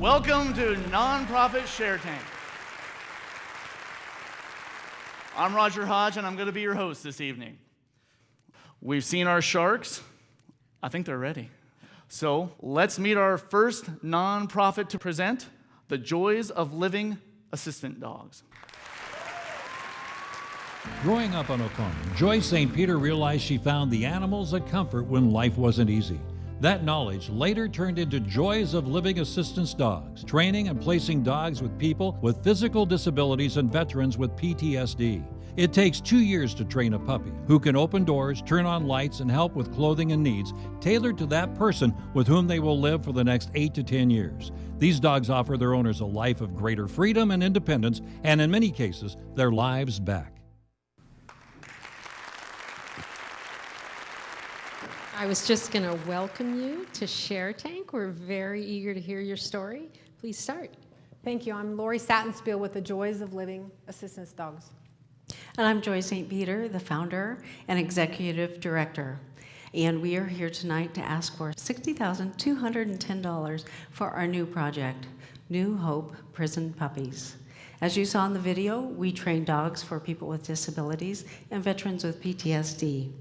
Welcome to Nonprofit Share Tank. I'm Roger Hodge, and I'm going to be your host this evening. We've seen our sharks. I think they're ready. So let's meet our first nonprofit to present, the Joys of Living Assistant Dogs. Growing up on a farm, Joy St. Peter realized she found the animals a comfort when life wasn't easy. That knowledge later turned into Joys of Living Assistance Dogs, training and placing dogs with people with physical disabilities and veterans with PTSD. It takes 2 years to train a puppy who can open doors, turn on lights, and help with clothing and needs tailored to that person with whom they will live for the next 8 to 10 years. These dogs offer their owners a life of greater freedom and independence, and in many cases, their lives back. I was just going to welcome you to Share Tank. We're very eager to hear your story. Please start. Thank you. I'm Lori Sattenspiel with the Joys of Living Assistance Dogs. And I'm Joy St. Peter, the founder and executive director. And we are here tonight to ask for $60,210 for our new project, New Hope Prison Puppies. As you saw in the video, we train dogs for people with disabilities and veterans with PTSD.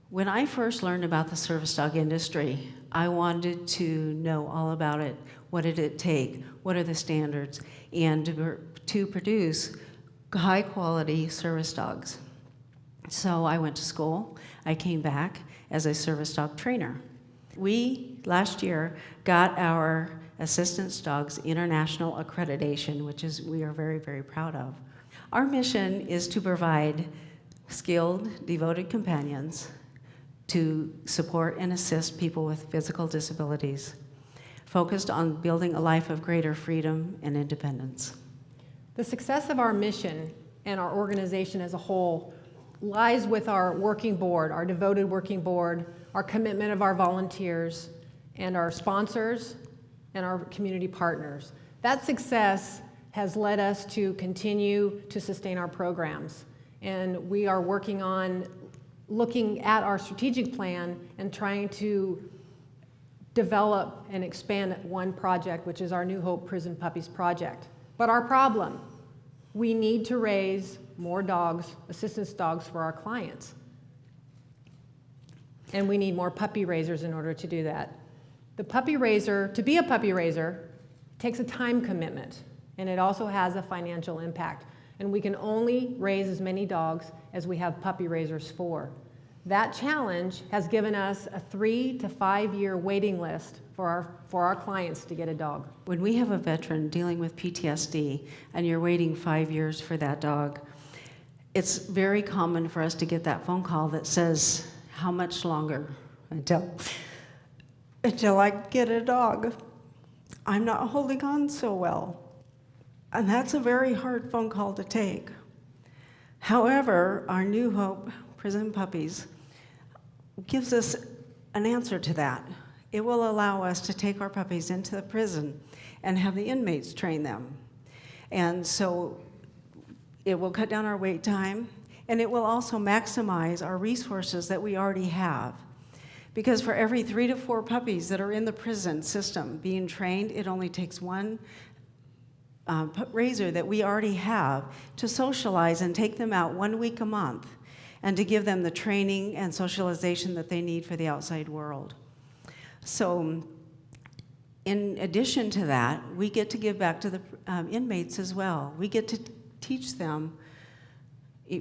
When I first learned about the service dog industry, I wanted to know all about it. What did it take? What are the standards? And to produce high-quality service dogs. So I went to school. I came back as a service dog trainer. We, last year, got our assistance dogs international accreditation, which we are very, very proud of. Our mission is to provide skilled, devoted companions to support and assist people with physical disabilities, focused on building a life of greater freedom and independence. The success of our mission and our organization as a whole lies with our working board, our devoted working board, our commitment of our volunteers, and our sponsors and our community partners. That success has led us to continue to sustain our programs. And we are working on looking at our strategic plan and trying to develop and expand one project, which is our New Hope Prison Puppies project. But our problem, we need to raise more dogs, assistance dogs for our clients. And we need more puppy raisers in order to do that. The puppy raiser, to be a puppy raiser, takes a time commitment, and it also has a financial impact. And we can only raise as many dogs as we have puppy raisers for. That challenge has given us a 3 to 5 year waiting list for our clients to get a dog. When we have a veteran dealing with PTSD and you're waiting 5 years for that dog, it's very common for us to get that phone call that says, how much longer until I get a dog? I'm not holding on so well. And that's a very hard phone call to take. However, our New Hope Prison Puppies gives us an answer to that. It will allow us to take our puppies into the prison and have the inmates train them. And so it will cut down our wait time, and it will also maximize our resources that we already have. Because for every 3 to 4 puppies that are in the prison system being trained, it only takes one raiser that we already have to socialize and take them out 1 week a month and to give them the training and socialization that they need for the outside world. So in addition to that, we get to give back to the inmates as well. We get to teach them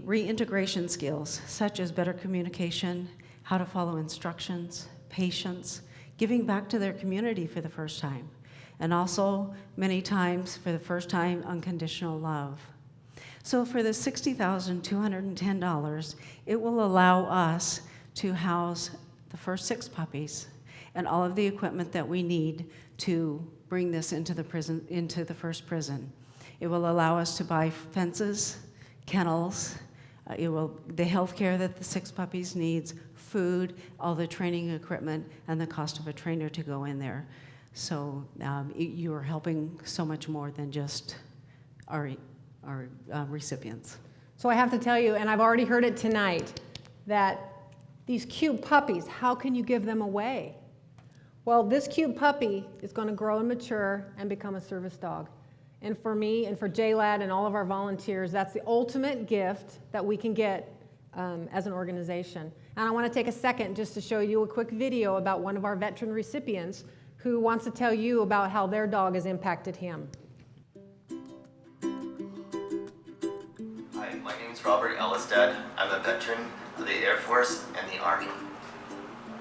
reintegration skills, such as better communication, how to follow instructions, patience, giving back to their community for the first time, and also, many times, for the first time, unconditional love. So for the $60,210, it will allow us to house the first 6 puppies and all of the equipment that we need to bring this into the prison, into the first prison. It will allow us to buy fences, kennels, the health care that the 6 puppies needs, food, all the training equipment, and the cost of a trainer to go in there. So you are helping so much more than just our recipients. So I have to tell you, and I've already heard it tonight, that these cute puppies, how can you give them away? Well, this cute puppy is going to grow and mature and become a service dog. And for me and for JLAD and all of our volunteers, that's the ultimate gift that we can get as an organization. And I want to take a second just to show you a quick video about one of our veteran recipients who wants to tell you about how their dog has impacted him. Hi, my name is Robert Elistad. I'm a veteran of the Air Force and the Army.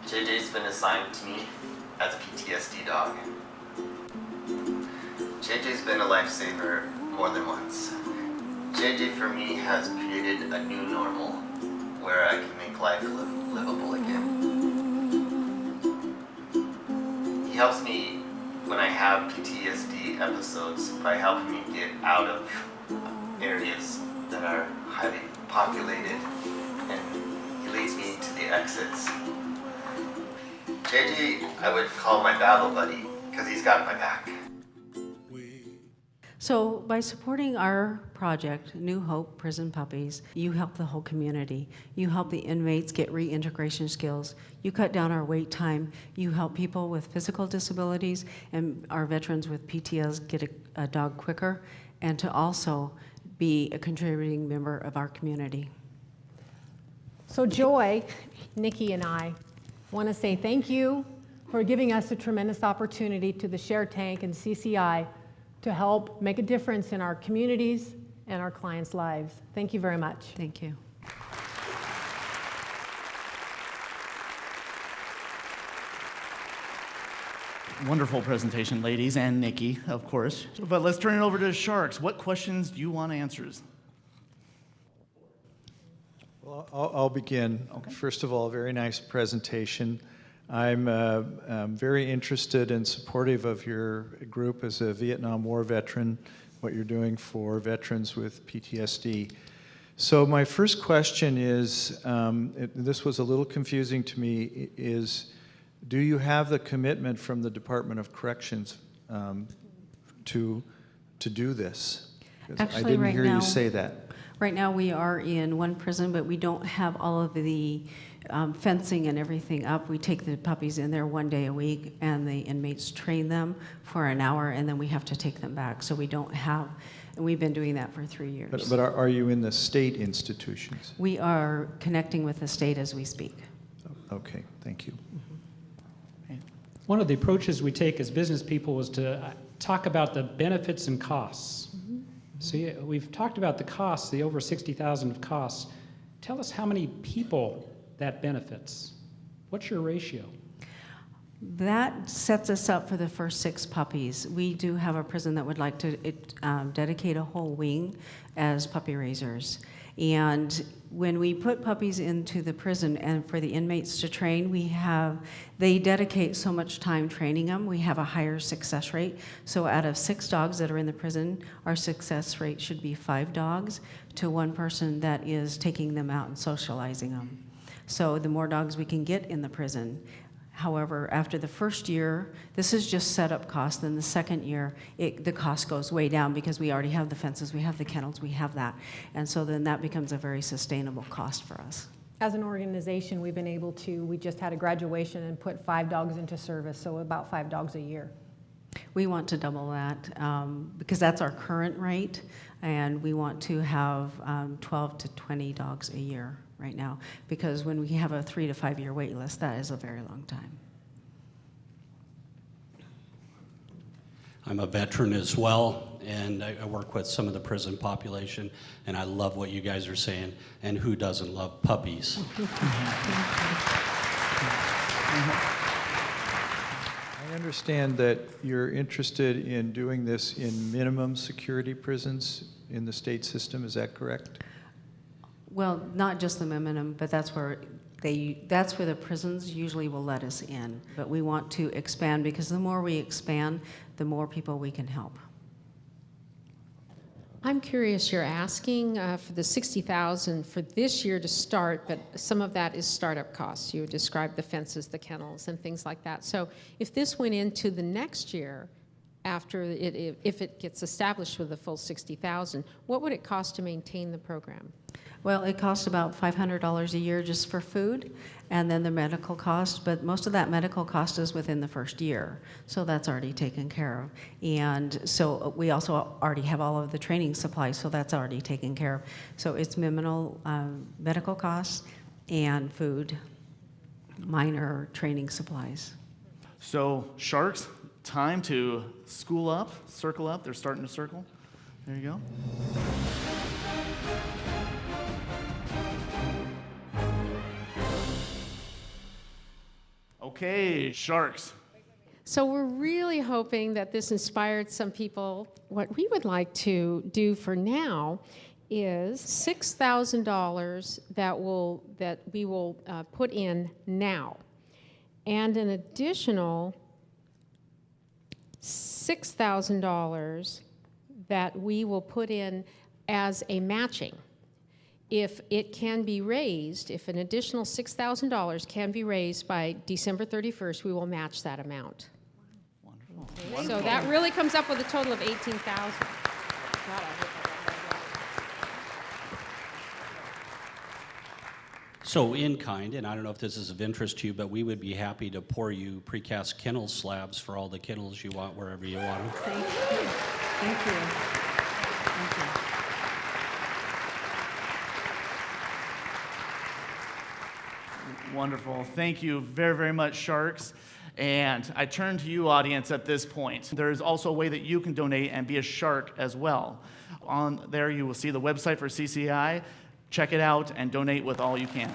JJ's been assigned to me as a PTSD dog. JJ's been a lifesaver more than once. JJ for me has created a new normal where I can make life livable again. He helps me when I have PTSD episodes by helping me get out of areas that are highly populated, and he leads me to the exits. JJ, I would call my battle buddy because he's got my back. So by supporting our project, New Hope Prison Puppies, you help the whole community. You help the inmates get reintegration skills. You cut down our wait time. You help people with physical disabilities and our veterans with PTS get a dog quicker, and to also be a contributing member of our community. So Joy, Nikki, and I want to say thank you for giving us a tremendous opportunity to the Share Tank and CCI to help make a difference in our communities and our clients' lives. Thank you very much. Thank you. Wonderful presentation, ladies, and Nikki, of course. But let's turn it over to the Sharks. What questions do you want answers? Well, I'll begin. Okay. First of all, very nice presentation. I'm very interested and supportive of your group as a Vietnam War veteran, what you're doing for veterans with PTSD. So my first question is, this was a little confusing to me, is do you have the commitment from the Department of Corrections to do this? 'Cause I Actually, didn't right hear now- you say that. Right now, we are in one prison, but we don't have all of the fencing and everything up. We take the puppies in there 1 day a week, and the inmates train them for an hour, and then we have to take them back. So we don't have, and we've been doing that for 3 years. But are you in the state institutions? We are connecting with the state as we speak. Okay, thank you. One of the approaches we take as business people is to talk about the benefits and costs. See, we've talked about the costs, the over 60,000 of costs. Tell us how many people that benefits. What's your ratio? That sets us up for the first 6 puppies. We do have a prison that would like to dedicate a whole wing as puppy raisers. And when we put puppies into the prison and for the inmates to train, they dedicate so much time training them. We have a higher success rate. So out of 6 dogs that are in the prison, our success rate should be 5 dogs to 1 person that is taking them out and socializing them. So the more dogs we can get in the prison. However, after the first year, this is just setup cost. Then the second year, the cost goes way down because we already have the fences, we have the kennels, we have that. And so then that becomes a very sustainable cost for us. As an organization, we've been able to, we just had a graduation and put 5 dogs into service, so about 5 dogs a year. We want to double that because that's our current rate, and we want to have 12 to 20 dogs a year right now, because when we have a 3 to 5 year wait list, that is a very long time. I'm a veteran as well, and I work with some of the prison population, and I love what you guys are saying, and who doesn't love puppies? I understand that you're interested in doing this in minimum security prisons in the state system, is that correct? Well, not just the minimum, but that's where the prisons usually will let us in. But we want to expand, because the more we expand, the more people we can help. I'm curious, you're asking for the 60,000 for this year to start, but some of that is startup costs. You described the fences, the kennels, and things like that. So if this went into the next year, after if it gets established with the full 60,000, what would it cost to maintain the program? Well, it costs about $500 a year just for food, and then the medical cost, but most of that medical cost is within the first year, so that's already taken care of. And so we also already have all of the training supplies, so that's already taken care of. So it's minimal medical costs and food, minor training supplies. So, sharks, time to school up, circle up. They're starting to circle. There you go. Okay, sharks. So we're really hoping that this inspired some people. What we would like to do for now is $6,000 that we will put in now, and an additional $6,000 that we will put in as a matching. If it can be raised, if an additional $6,000 can be raised by December 31st, we will match that amount. Wonderful. So that really comes up with a total of $18,000. So in kind, and I don't know if this is of interest to you, but we would be happy to pour you precast kennel slabs for all the kennels you want, wherever you want them. Thank you. Thank you. Thank you. Wonderful. Thank you very, very much, Sharks. And I turn to you, audience, at this point. There is also a way that you can donate and be a shark as well. On there, you will see the website for CCI. Check it out and donate with all you can.